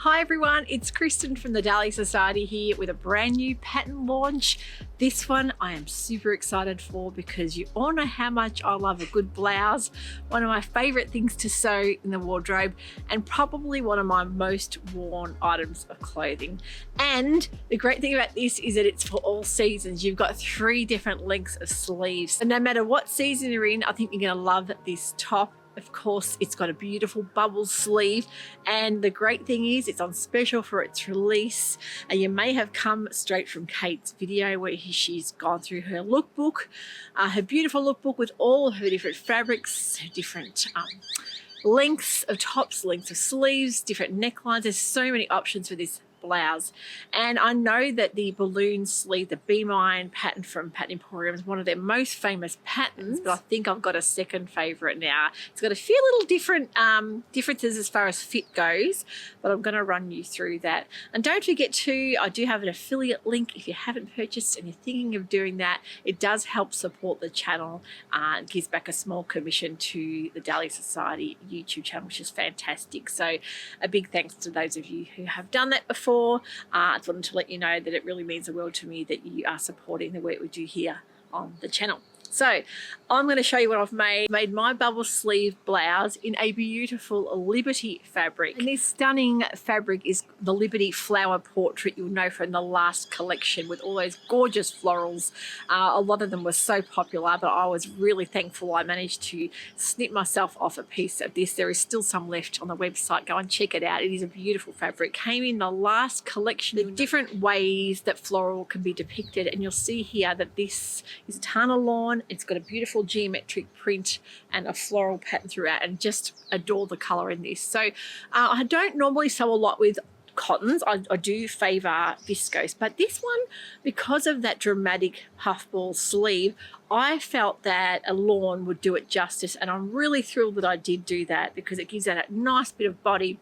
Hi everyone, it's Kristen from the Dahlia Society here with a brand new pattern launch. This one I am super excited for because you all know how much I love a good blouse, one of my favorite things to sew in the wardrobe and probably one of my most worn items of clothing. And the great thing about this is that it's for all seasons. You've got 3 different lengths of sleeves. And no matter what season you're in, I think you're gonna love this top. Of course, it's got a beautiful bubble sleeve, and the great thing is it's on special for its release. And you may have come straight from Kate's video where she's gone through her lookbook, her beautiful lookbook with all of her different fabrics, her different lengths of tops, lengths of sleeves, different necklines. There's so many options for this blouse, and I know that the balloon sleeve, the Be Mine pattern from Pattern Emporium, is one of their most famous patterns, but I think I've got a second favorite now. It's got a few little different differences as far as fit goes, but I'm going to run you through that. And don't forget too, I do have an affiliate link. If you haven't purchased and you're thinking of doing that, it does help support the channel and gives back a small commission to the Dahlia Society YouTube channel, which is fantastic. So a big thanks to those of you who have done that before. I just wanted to let you know that it really means the world to me that you are supporting the work we do here on the channel. So I'm going to show you what I've made. I made my bubble sleeve blouse in a beautiful Liberty fabric. And this stunning fabric is the Liberty flower portrait you'll know from the last collection with all those gorgeous florals. A lot of them were so popular, but I was really thankful I managed to snip myself off a piece of this. There is still some left on the website. Go and check it out. It is a beautiful fabric. Came in the last collection. The different ways that floral can be depicted, and you'll see here that this is Tana lawn. It's got a beautiful geometric print and a floral pattern throughout, and just adore the colour in this. So I don't normally sew a lot with cottons. I do favour viscose, but this one, because of that dramatic puffball sleeve, I felt that a lawn would do it justice, and I'm really thrilled that I did do that because it gives that a nice bit of body.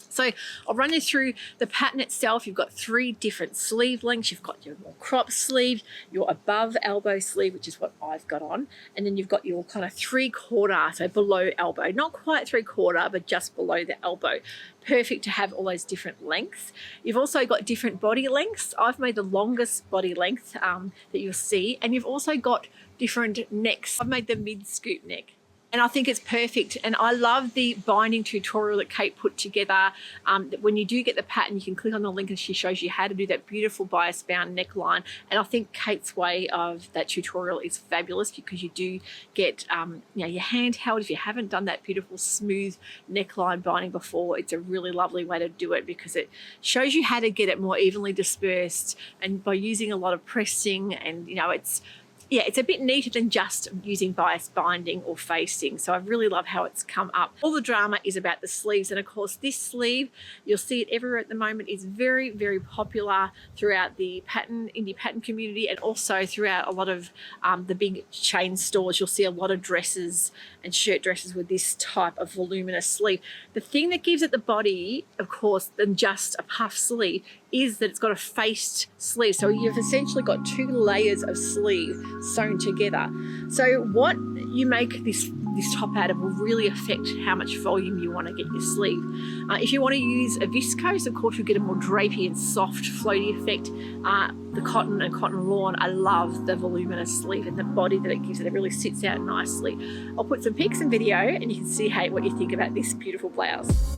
So I'll run you through the pattern itself. You've got 3 different sleeve lengths. You've got your more crop sleeve, your above elbow sleeve, which is what I've got on, and then you've got your kind of 3/4, so below elbow, not quite 3/4, but just below the elbow. Perfect to have all those different lengths. You've also got different body lengths. I've made the longest body length that you'll see, and you've also got different necks. I've made the mid-scoop neck. And I think it's perfect. And I love the binding tutorial that Kate put together. When you do get the pattern, you can click on the link and she shows you how to do that beautiful bias bound neckline. And I think Kate's way of that tutorial is fabulous because you do get your hand held. If you haven't done that beautiful smooth neckline binding before, it's a really lovely way to do it because it shows you how to get it more evenly dispersed, and by using a lot of pressing, and it's a bit neater than just using bias binding or facing. So I really love how it's come up. All the drama is about the sleeves. And of course, this sleeve, you'll see it everywhere at the moment, is very, very popular throughout the indie pattern community, and also throughout a lot of the big chain stores. You'll see a lot of dresses and shirt dresses with this type of voluminous sleeve. The thing that gives it the body, of course, than just a puff sleeve, is that it's got a faced sleeve. So you've essentially got 2 layers of sleeve sewn together. So what you make this top out of will really affect how much volume you want to get your sleeve. If you want to use a viscose, of course, you'll get a more drapey and soft floaty effect. The cotton and cotton lawn, I love the voluminous sleeve and the body that it gives it. It really sits out nicely. I'll put some pics and video and you can see what you think about this beautiful blouse.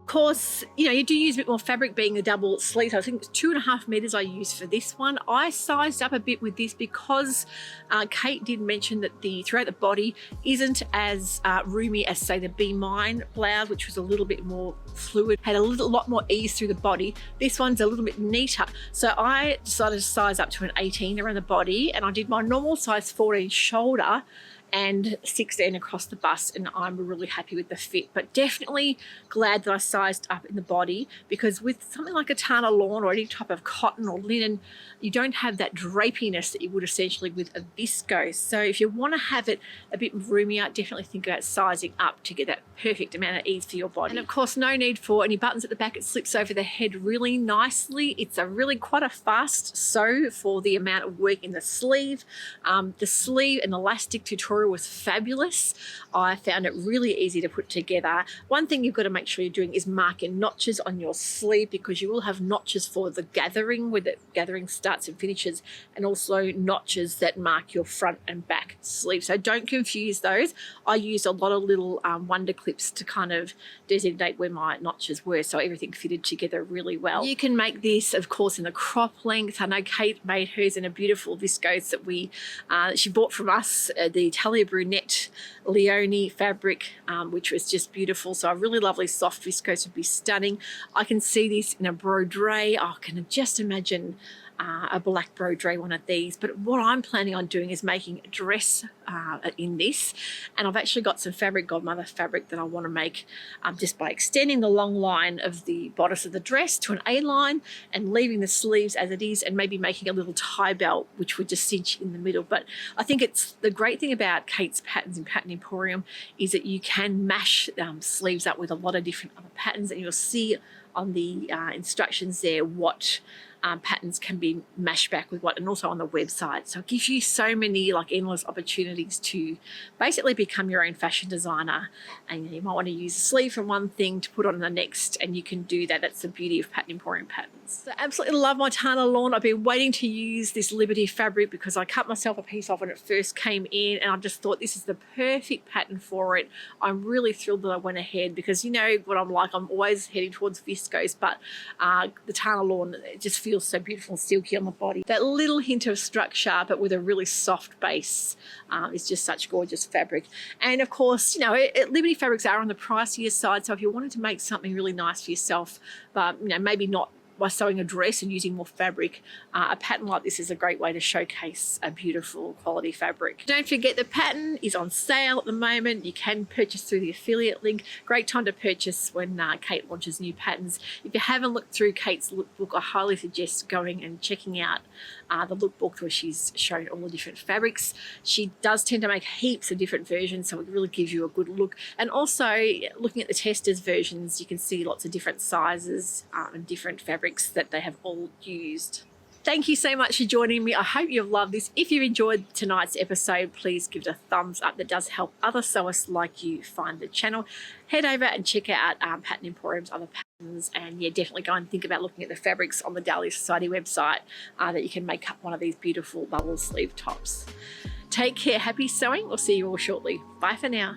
Of course, you do use a bit more fabric being a double sleeve. I think it's 2.5 meters I used for this one. I sized up a bit with this because Kate did mention that throughout the body isn't as roomy as, say, the Be Mine blouse, which was a little bit more fluid, had a lot more ease through the body. This one's a little bit neater. So I decided to size up to an 18 around the body, and I did my normal size 14 shoulder and 16 across the bust, and I'm really happy with the fit, but definitely glad that I sized up in the body, because with something like a Tana lawn or any type of cotton or linen, you don't have that drapiness that you would essentially with a viscose. So if you want to have it a bit roomier, definitely think about sizing up to get that perfect amount of ease for your body. And of course, no need for any buttons at the back. It slips over the head really nicely. It's a really quite a fast sew for the amount of work in the sleeve. The sleeve and elastic tutorial was fabulous. I found it really easy to put together. One thing you've got to make sure you're doing is marking notches on your sleeve, because you will have notches for the gathering, where the gathering starts and finishes, and also notches that mark your front and back sleeve. So don't confuse those. I used a lot of little wonder clips to kind of designate where my notches were, so everything fitted together really well. You can make this, of course, in the crop length. I know Kate made hers in a beautiful viscose that she bought from us, the Dahlia brunette Leone fabric, which was just beautiful. So a really lovely soft viscose would be stunning. I can see this in a broderie. I can just imagine a black broderie one of these, but what I'm planning on doing is making a dress in this, and I've actually got some fabric godmother fabric that I want to make just by extending the long line of the bodice of the dress to an A line and leaving the sleeves as it is, and maybe making a little tie belt which would just cinch in the middle. But I think it's the great thing about Kate's patterns in Pattern Emporium is that you can mash sleeves up with a lot of different other patterns, and you'll see on the instructions there what patterns can be mashed back with what, and also on the website. So it gives you so many endless opportunities to basically become your own fashion designer. And you might want to use a sleeve from one thing to put on the next, and you can do that. That's the beauty of Pattern Emporium patterns. So absolutely love my Tana lawn. I've been waiting to use this Liberty fabric because I cut myself a piece off when it first came in, and I just thought this is the perfect pattern for it. I'm really thrilled that I went ahead, because you know what I'm like, I'm always heading towards viscose, but the Tana lawn, it just feels so beautiful and silky on the body. That little hint of structure, but with a really soft base, is just such gorgeous fabric. And of course, you know, Liberty fabrics are on the pricier side, so if you wanted to make something really nice for yourself, but you know, maybe not by sewing a dress and using more fabric, a pattern like this is a great way to showcase a beautiful quality fabric. Don't forget, the pattern is on sale at the moment. You can purchase through the affiliate link. Great time to purchase when Kate launches new patterns. If you haven't looked through Kate's lookbook, I highly suggest going and checking out the lookbook where she's shown all the different fabrics. She does tend to make heaps of different versions, so it really gives you a good look. And also, looking at the testers versions, you can see lots of different sizes and different fabrics that they have all used. Thank you so much for joining me. I hope you've loved this. If you enjoyed tonight's episode, please give it a thumbs up. That does help other sewists like you find the channel. Head over and check out Pattern Emporium's other patterns, and yeah, definitely go and think about looking at the fabrics on the Dahlia Sewciety website that you can make up one of these beautiful bubble sleeve tops. Take care, happy sewing. We'll see you all shortly. Bye for now.